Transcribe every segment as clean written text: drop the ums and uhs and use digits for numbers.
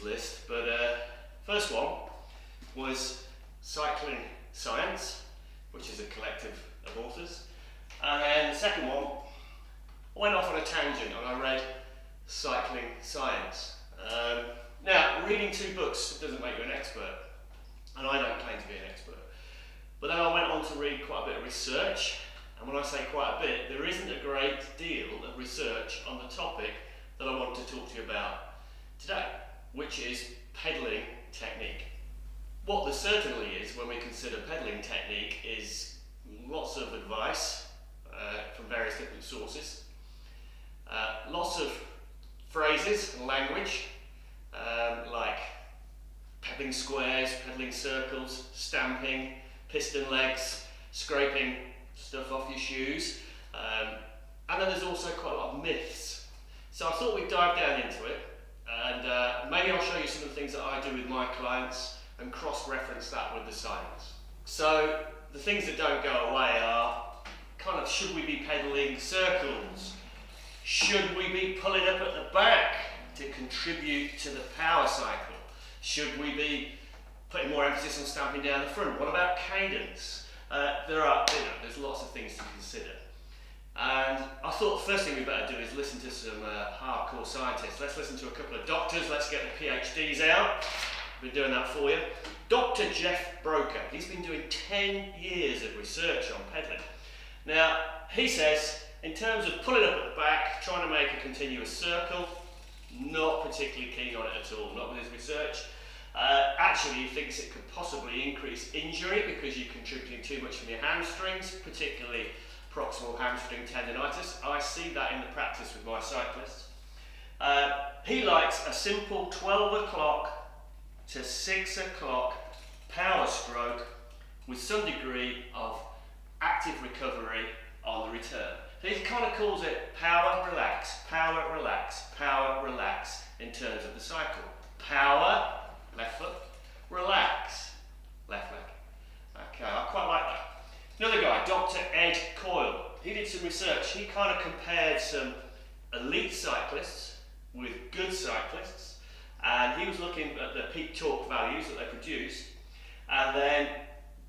list, but first one was Cycling Science, which is a collective of authors, and then the second one, I went off on a tangent and I read Cycling Science. Now, reading 2 books doesn't make you an expert, and I don't claim to be an expert, but then I went on to read quite a bit of research, and when I say quite a bit, there isn't a great deal of research on the topic that I want to talk to you about today, which is pedalling technique. What there certainly is when we consider pedalling technique is lots of advice from various different sources, lots of phrases and language like pedaling squares, pedaling circles, stamping, piston legs, scraping stuff off your shoes, and then there's also quite a lot of myths. So I thought we'd dive down into it, and maybe I'll show you some of the things that I do with my clients and cross-reference that with the science. So the things that don't go away are kind of, should we be pedaling circles? Should we be pulling up at the back to contribute to the power cycle? Should we be putting more emphasis on stamping down the front? What about cadence? There's lots of things to consider. And I thought the first thing we better do is listen to some hardcore scientists. Let's listen to a couple of doctors. Let's get the PhDs out. Been doing that for you. Dr. Jeff Broker, he's been doing 10 years of research on pedaling. Now, he says, in terms of pulling up at the back, trying to make a continuous circle, not particularly keen on it at all, not with his research. Actually, he thinks it could possibly increase injury because you're contributing too much from your hamstrings, particularly proximal hamstring tendonitis. I see that in the practice with my cyclists. He likes a simple 12 o'clock to 6 o'clock power stroke with some degree of active recovery on the return. So he kind of calls it power, relax, power, relax, power, relax in terms of the cycle. Power, left foot, relax, left leg. Okay, I quite like that. Another guy, Dr. Ed Coyle, he did some research. He kind of compared some elite cyclists with good cyclists, and he was looking at the peak torque values that they produced, and then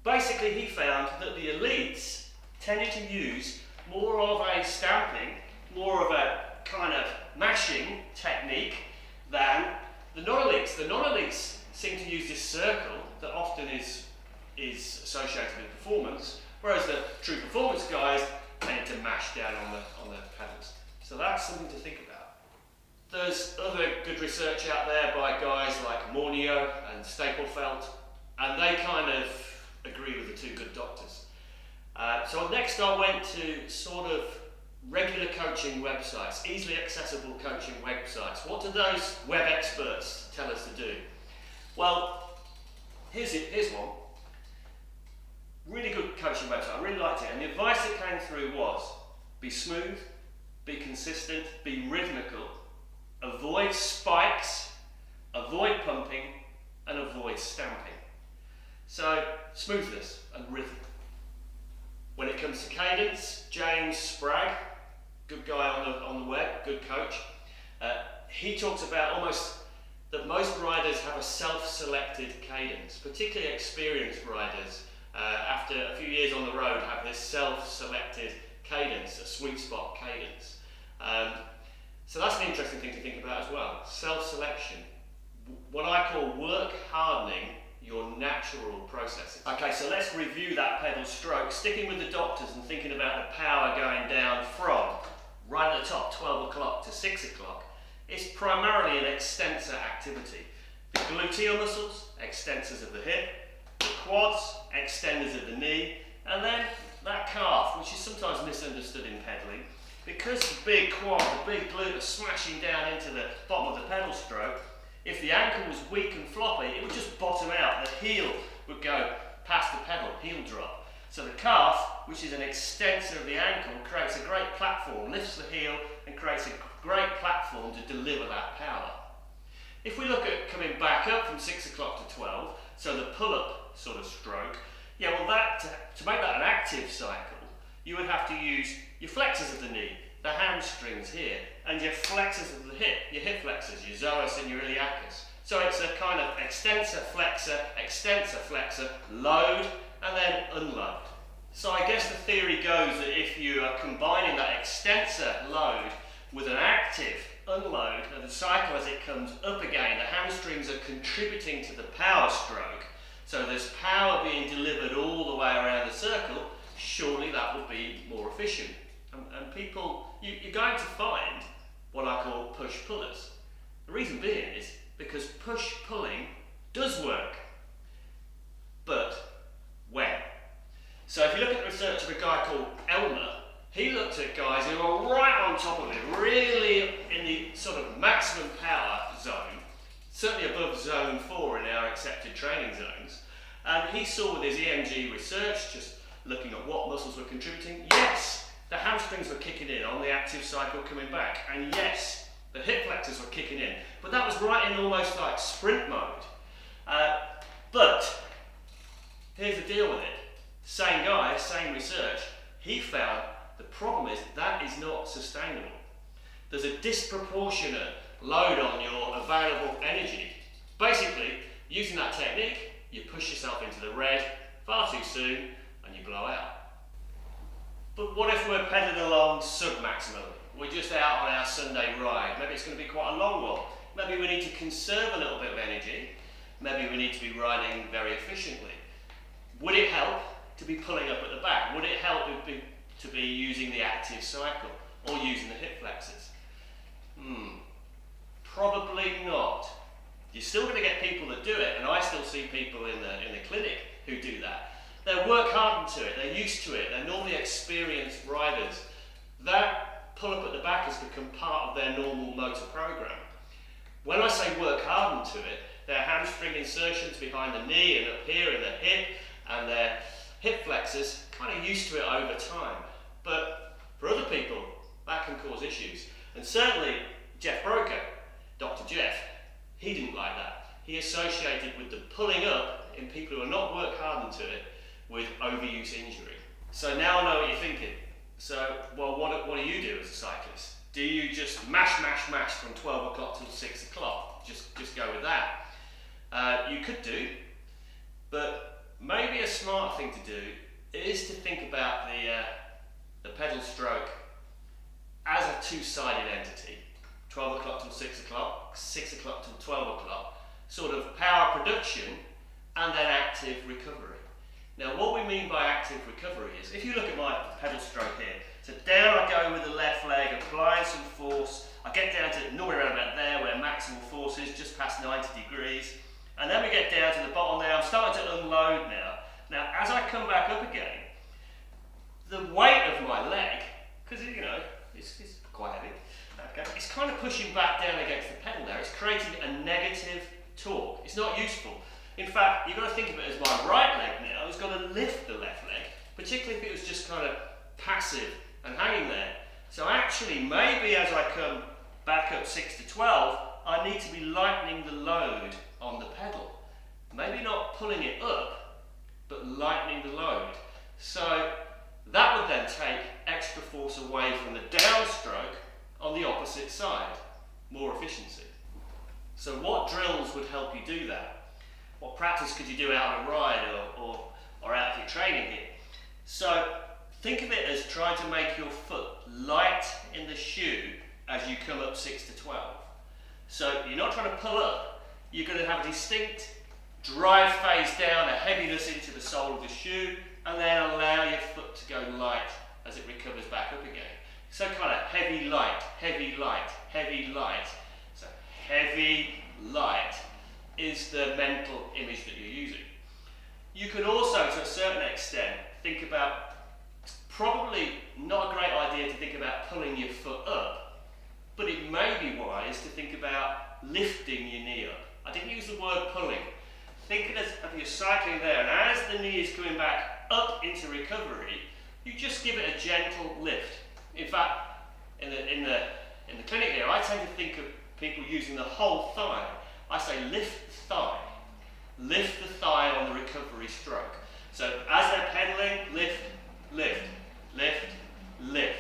basically he found that the elites tended to use more of a stamping, more of a kind of mashing technique than the non-elites. The non-elites seem to use this circle that often is associated with performance, whereas the true performance guys tend to mash down on the pedals. So that's something to think about. There's other good research out there by guys like Mornio and Staplefelt, and they kind of agree with the 2 good doctors. So next I went to sort of regular coaching websites, easily accessible coaching websites. What do those web experts tell us to do? Well, here's one. Really good coaching website, I really liked it, and the advice that came through was be smooth, be consistent, be rhythmical, avoid spikes, avoid pumping, and avoid stamping. So, smoothness and rhythm. When it comes to cadence, James Spragg, good guy on the web, good coach, he talks about that most riders have a self-selected cadence, particularly experienced riders, after a few years on the road, have this self-selected cadence, a sweet spot cadence. So that's an interesting thing to think about as well, self-selection. What I call work hardening your natural processes. Okay, so let's review that pedal stroke, sticking with the doctors and thinking about the power going down from right at the top, 12 o'clock to 6 o'clock. It's primarily an extensor activity. The gluteal muscles, extensors of the hip, the quads, extenders of the knee, and then that calf, which is sometimes misunderstood in pedaling, because the big quad, the big glute are smashing down into the bottom of the pedal stroke. If the ankle was weak and floppy, it would just bottom out. The heel would go past the pedal, heel drop. So the calf, which is an extensor of the ankle, creates a great platform, lifts the heel and creates a great platform to deliver that power. If we look at coming back up from 6 o'clock to 12, so the pull-up sort of stroke, yeah, well to make that an active cycle, you would have to use your flexors of the knee, the hamstrings here, and your flexors of the hip, your hip flexors, your psoas and your iliacus. So it's a kind of extensor, flexor, load, and then unload. So I guess the theory goes that if you are combining that extensor load with an active unload of the cycle as it comes up again, the hamstrings are contributing to the power stroke. So there's power being delivered all the way around the circle. Surely that would be more efficient. And people, you're going to find what I call push-pullers. The reason being is because push-pulling does work. But when? So if you look at the research of a guy called Elmer, he looked at guys who are right on top of it, really in the sort of maximum power zone, certainly above zone 4 in our accepted training zones. And he saw with his EMG research, just looking at what muscles were contributing, yes, the hamstrings were kicking in on the active cycle coming back, and yes, the hip flexors were kicking in, but that was right in almost like sprint mode. But here's the deal with it. Same guy, same research, he found the problem is that is not sustainable. There's a disproportionate load on your available energy. Basically, using that technique, you push yourself into the red far too soon and you blow out. But what if we're pedaling along sub-maximally? We're just out on our Sunday ride. Maybe it's going to be quite a long one. Maybe we need to conserve a little bit of energy. Maybe we need to be riding very efficiently. Would it help to be pulling up at the back? Would it help to be using the active cycle or using the hip flexors? Probably not. You're still going to get people that do it, and I still see people in the clinic who do that. They work hard into it, they're used to it, they're normally experienced riders. That pull up at the back has become part of their normal motor program. When I say work hard into it, their hamstring insertions behind the knee and up here in the hip, and their hip flexors kind of used to it over time. But for other people, that can cause issues. And certainly, Jeff Broker, Dr. Jeff, he didn't like that. He associated with the pulling up in people who are not worked hard into it with overuse injury. So now I know what you're thinking. So, well, what do you do as a cyclist? Do you just mash from 12 o'clock till 6 o'clock? Just go with that. You could do, but maybe a smart thing to do is to think about the pedal stroke as a two-sided entity. 12 o'clock till 6 o'clock, 6 o'clock till 12 o'clock, sort of power production and then active recovery. Now what we mean by active recovery is, if you look at my pedal stroke here, so down I go with the left leg, applying some force, I get down to normally around about there where maximal force is, just past 90 degrees, and then we get down to the bottom there. I'm starting to unload now. Now as I come back up again, the weight of my leg, because you know, it's quite heavy, okay, it's kind of pushing back down against the pedal there. It's creating a negative torque. It's not useful. In fact, you've got to think of it as my right leg now is going to lift the left leg, particularly if it was just kind of passive and hanging there. So actually, maybe as I come back up 6 to 12, I need to be lightening the load on the pedal. Maybe not pulling it up, but lightening the load. So that would then take extra force away from the downstroke on the opposite side. More efficiency. So what drills would help you do that? What practice could you do out on a ride or out of your training here? So think of it as trying to make your foot light in the shoe as you come up 6 to 12. So you're not trying to pull up, you're going to have a distinct drive phase down, a heaviness into the sole of the shoe, and then allow your foot to go light as it recovers back up again. So kind of heavy, light, heavy, light, heavy, light. So heavy, light is the mental image that you're using. You could also, to a certain extent, think about, probably not a great idea to think about pulling your foot up, but it may be wise to think about lifting your knee up. I didn't use the word pulling. Think of it as you're cycling there, and as the knee is coming back up into recovery, you just give it a gentle lift. In fact, in the clinic here, I tend to think of people using the whole thigh. I say lift the thigh. Lift the thigh on the recovery stroke. So as they're pedaling, lift, lift, lift, lift.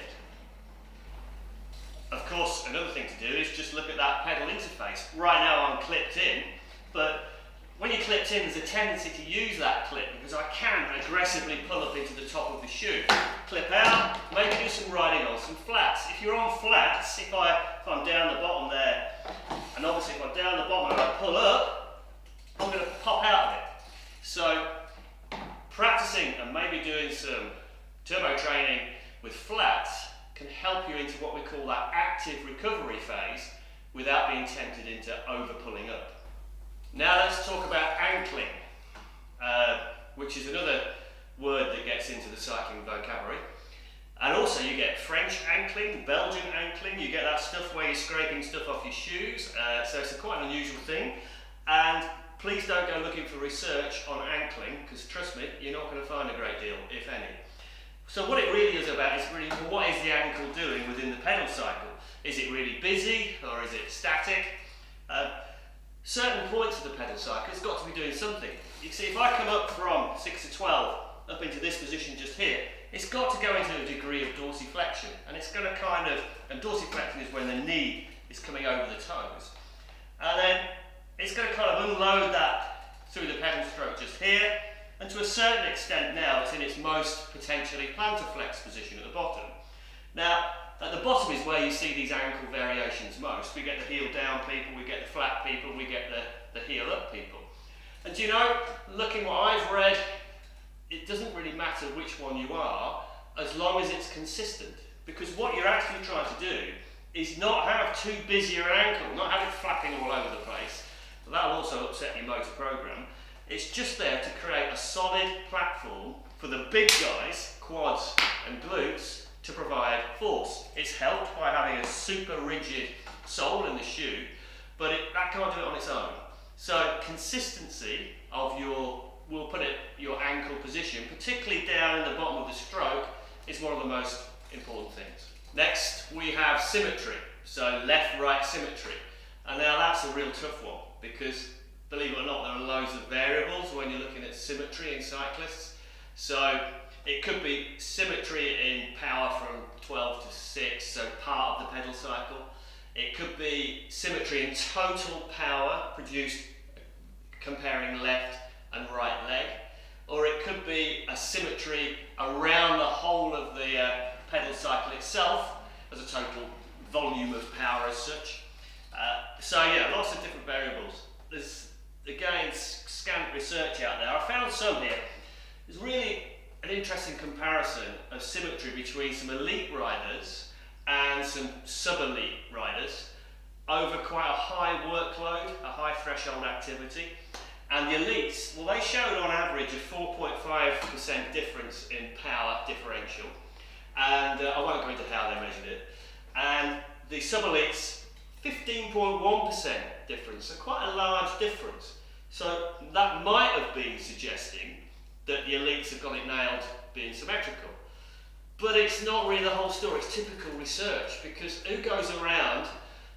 Of course, another thing to do is just look at that pedal interface. Right now I'm clipped in, but when you're clipped in, there's a tendency to use that clip because I can aggressively pull up into the top of the shoe. Clip out, maybe do some riding on some flats. If you're on flats, if I'm down the bottom there, and obviously if I'm down the bottom and I pull up, I'm going to pop out of it. So practicing and maybe doing some turbo training with flats can help you into what we call that active recovery phase without being tempted into over pulling up. Now let's talk about ankling, which is another word that gets into the cycling vocabulary. And also you get French ankling, Belgian ankling, you get that stuff where you're scraping stuff off your shoes, so it's quite an unusual thing. And please don't go looking for research on ankling, because trust me, you're not going to find a great deal, if any. So what it really is about is really, what is the ankle doing within the pedal cycle? Is it really busy or is it static? Certain points of the pedal cycle, it's got to be doing something. You see, if I come up from 6 to 12 up into this position just here, it's got to go into a degree of dorsiflexion, and it's going to kind of, and dorsiflexion is when the knee is coming over the toes, and then it's going to kind of unload that through the pedal stroke just here, and to a certain extent now it's in its most potentially plantar flex position at the bottom. Now, at the bottom is where you see these ankle variations most. We get the heel down people, we get the flat people, we get the heel up people. And do you know, looking what I've read, it doesn't really matter which one you are, as long as it's consistent. Because what you're actually trying to do is not have too busy an ankle, not have it flapping all over the place. That'll also upset your motor program. It's just there to create a solid platform for the big guys, quads and glutes, to provide force. It's helped by having a super rigid sole in the shoe, but that can't do it on its own. So consistency of your ankle position, particularly down in the bottom of the stroke, is one of the most important things. Next, we have symmetry, so left-right symmetry. And now that's a real tough one, because believe it or not, there are loads of variables when you're looking at symmetry in cyclists. So it could be symmetry in power from 12 to 6, so part of the pedal cycle. It could be symmetry in total power produced comparing left and right leg. Or it could be a symmetry around the whole of the pedal cycle itself as a total volume of power as such. So yeah, lots of different variables. There's, again, scant research out there. I found some here. There's really an interesting comparison of symmetry between some elite riders and some sub-elite riders over quite a high workload, a high threshold activity. And the elites, well, they showed on average a 4.5% difference in power differential. And I won't go into how they measured it. And the sub-elites, 15.1% difference, so quite a large difference. So that might have been suggesting that the elites have got it nailed being symmetrical. But it's not really the whole story, it's typical research, because who goes around,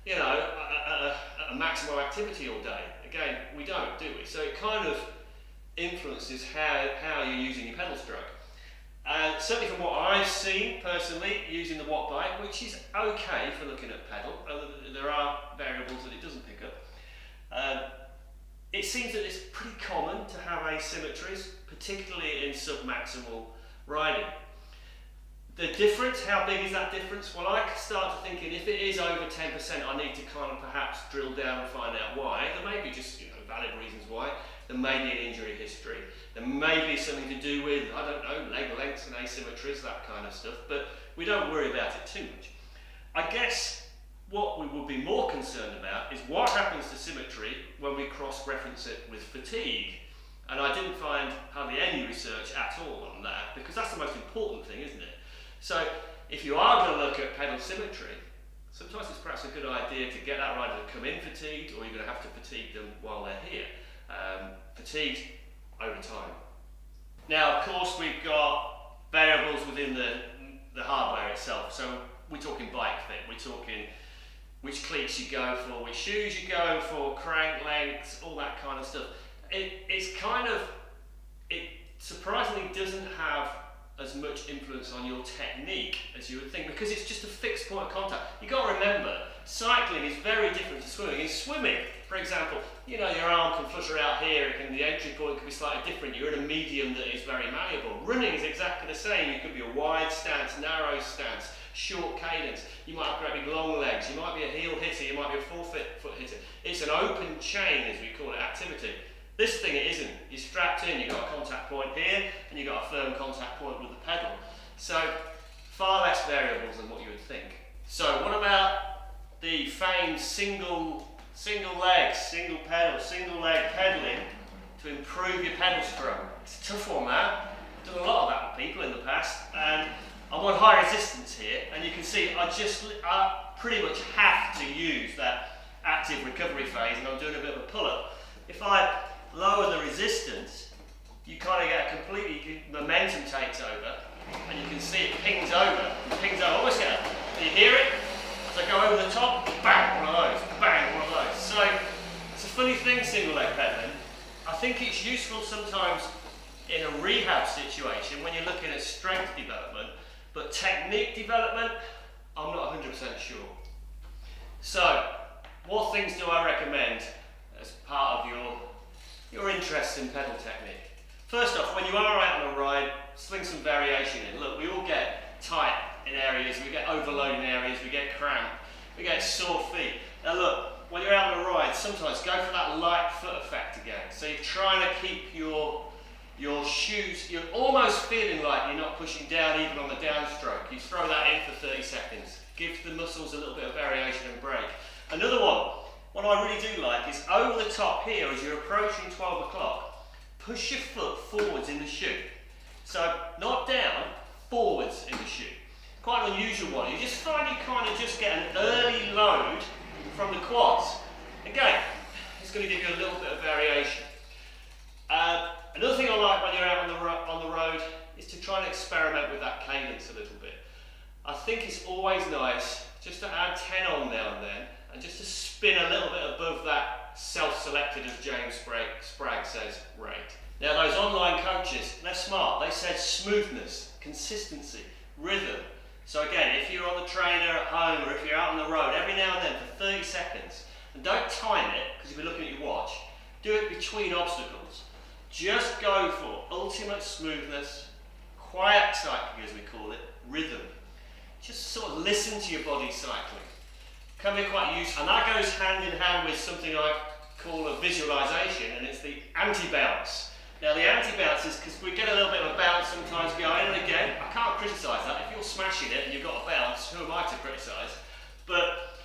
you know, at a maximum activity all day? Again, we don't, do we? So it kind of influences how you're using your pedal stroke. And certainly from what I've seen personally, using the watt bike, which is okay for looking at pedal, there are variables that it doesn't pick up. It seems that it's pretty common to have asymmetries, particularly in sub-maximal riding. The difference, how big is that difference? Well, I start to thinking if it is over 10%, I need to kind of perhaps drill down and find out why. There may be just, you know, valid reasons why. There may be an injury history. There may be something to do with, I don't know, leg lengths and asymmetries, that kind of stuff, but we don't worry about it too much. I guess what we would be more concerned about is what happens to symmetry when we cross-reference it with fatigue. And I didn't find hardly any research at all on that, because that's the most important thing, isn't it? So if you are going to look at pedal symmetry, sometimes it's perhaps a good idea to get that rider to come in fatigued, or you're going to have to fatigue them while they're here. Fatigued over time. Now, of course, we've got variables within the hardware itself. So we're talking bike fit, we're talking which cleats you go for, which shoes you go for, crank lengths, all that kind of stuff. It surprisingly doesn't have as much influence on your technique as you would think, because it's just a fixed point of contact. You've got to remember, cycling is very different to swimming. In swimming, for example, you know, your arm can flutter out here, the entry point can be slightly different, you're in a medium that is very malleable. Running is exactly the same. You could be a wide stance, narrow stance, short cadence, you might have great big long legs, you might be a heel hitter, you might be a foot hitter. It's an open chain, as we call it, activity. This thing it isn't. You're strapped in, you've got a contact point here, and you've got a firm contact point with the pedal. So, far less variables than what you would think. So, what about the famed single leg pedaling to improve your pedal stroke? It's a tough one, that. I've done a lot of that with people in the past, and I'm on high resistance here, and you can see I pretty much have to use that active recovery phase, and I'm doing a bit of a pull-up. If I lower the resistance, you kind of get a completely, momentum takes over, and you can see it pings over, almost get it. You hear it? As I go over the top, bang, one of those, bang, one of those. So, it's a funny thing, single leg pedaling. I think it's useful sometimes in a rehab situation when you're looking at strength development, but technique development, I'm not 100% sure. So, what things do I recommend as part of your interest in pedal technique? First off, when you are out on a ride, sling some variation in. Look, we all get tight in areas, we get overload in areas, we get cramp, we get sore feet. Now look, when you're out on a ride, sometimes go for that light foot effect again. So you're trying to keep your shoes, you're almost feeling like you're not pushing down even on the downstroke. You throw that in for 30 seconds. Give the muscles a little bit of variation and break. Another one, what I really do like is over the top here as you're approaching 12 o'clock, push your foot forwards in the shoe. So not down, forwards in the shoe. Quite an unusual one. You just find you kind of just get an early load from the quads. Again, it's going to give you a little bit of variation. Another thing I like when you're out on the road is to try and experiment with that cadence a little bit. I think it's always nice just to add 10 on now and then, and just to spin a little bit above that self-selected, as James Sprague says, rate. Now those online coaches, they're smart. They said smoothness, consistency, rhythm. So again, if you're on the trainer at home or if you're out on the road, every now and then for 30 seconds, and don't time it, because you'll be looking at your watch, do it between obstacles. Just go for ultimate smoothness, quiet cycling as we call it, rhythm. Just sort of listen to your body cycling. Can be quite useful, and that goes hand in hand with something I call a visualization, and it's the anti-bounce. Now the anti-bounce is because we get a little bit of a bounce sometimes going, and again, I can't criticise that. If you're smashing it and you've got a bounce, who am I to criticise? But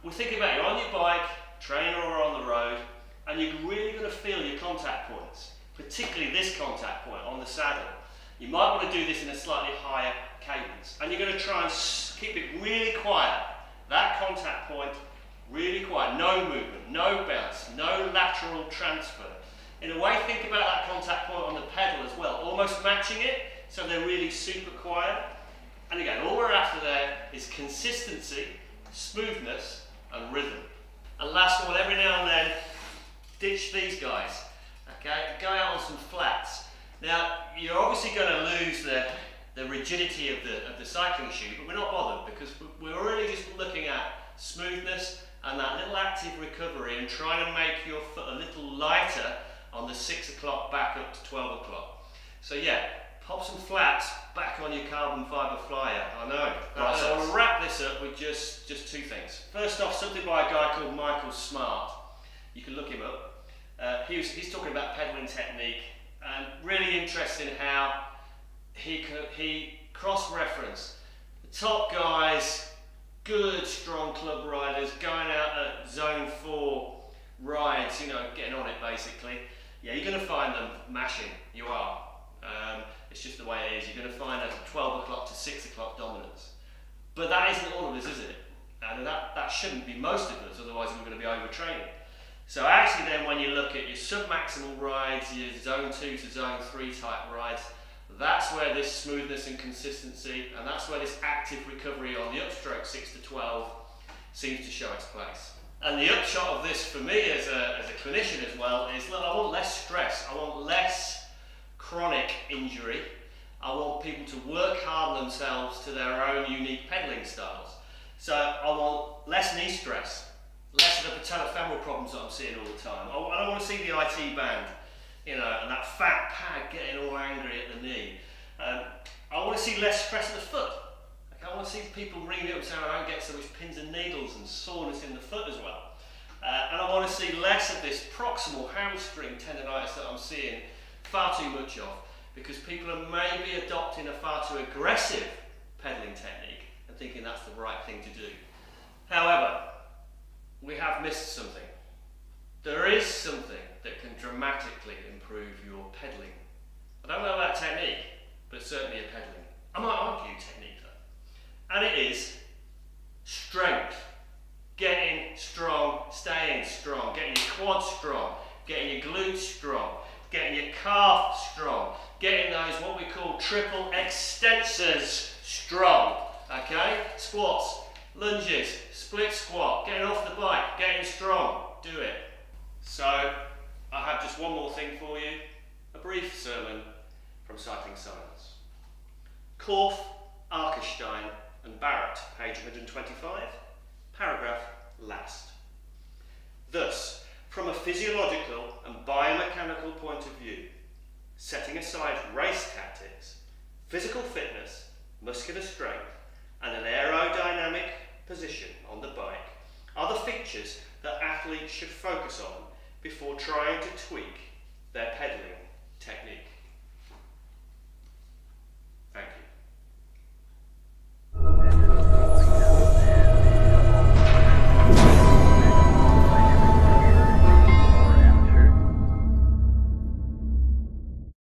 we're thinking about you're on your bike, trainer or on the road, and you're really going to feel your contact points, particularly this contact point on the saddle. You might want to do this in a slightly higher cadence, and you're going to try and keep it really quiet. That contact point, really quiet, no movement, no bounce, no lateral transfer. In a way, think about that contact point on the pedal as well, almost matching it, so they're really super quiet. And again, all we're after there is consistency, smoothness, and rhythm. And last one, every now and then, ditch these guys, okay? Go out on some flats. Now, you're obviously going to lose the rigidity of the cycling shoe, but we're not bothered because we're really just looking at smoothness and that little active recovery and trying to make your foot a little lighter on the 6 o'clock back up to 12 o'clock. So yeah, pop some flats back on your carbon fibre flyer. I know. Right, so I want to wrap this up with just two things. First off, something by a guy called Michael Smart. You can look him up. He's talking about pedalling technique, and really interesting how he cross-referenced the top guys, good strong club riders going out at zone 4 rides, you know, getting on it basically. Yeah, you're going to find them mashing, you are. It's just the way it is. You're going to find a 12 o'clock to 6 o'clock dominance. But that isn't all of us, is it? And that shouldn't be most of us, otherwise we're going to be overtraining. So actually then when you look at your sub-maximal rides, your zone 2 to zone 3 type rides, that's where this smoothness and consistency, and that's where this active recovery on the upstroke 6 to 12 seems to show its place. And the upshot of this for me as a clinician as well is, look, I want less stress, I want less chronic injury, I want people to work hard on themselves to their own unique pedalling styles. So I want less knee stress, less of the patellofemoral problems that I'm seeing all the time. I don't want to see the IT band, you know, and that fat pad getting all angry at the knee. I want to see less stress at the foot. Okay, I want to see people ringing me up and saying I don't get so much pins and needles and soreness in the foot as well. And I want to see less of this proximal hamstring tendonitis that I'm seeing far too much of, because people are maybe adopting a far too aggressive pedalling technique and thinking that's the right thing to do. However, we have missed something. There is something that can dramatically improve your pedalling. I don't know about technique, but certainly a pedalling. I might argue technique though. And it is strength. Getting strong, staying strong, getting your quads strong, getting your glutes strong, getting your calf strong, getting those what we call triple extensors strong. Okay? Squats, lunges, split squat, getting off the bike, getting strong. Do it. So, I have just one more thing for you. A brief sermon from Cycling Science. Korf, Arkerstein and Barrett, page 125. Paragraph last. Thus, from a physiological and biomechanical point of view, setting aside race tactics, physical fitness, muscular strength, and an aerodynamic position on the bike are the features that athletes should focus on before trying to tweak their pedaling technique.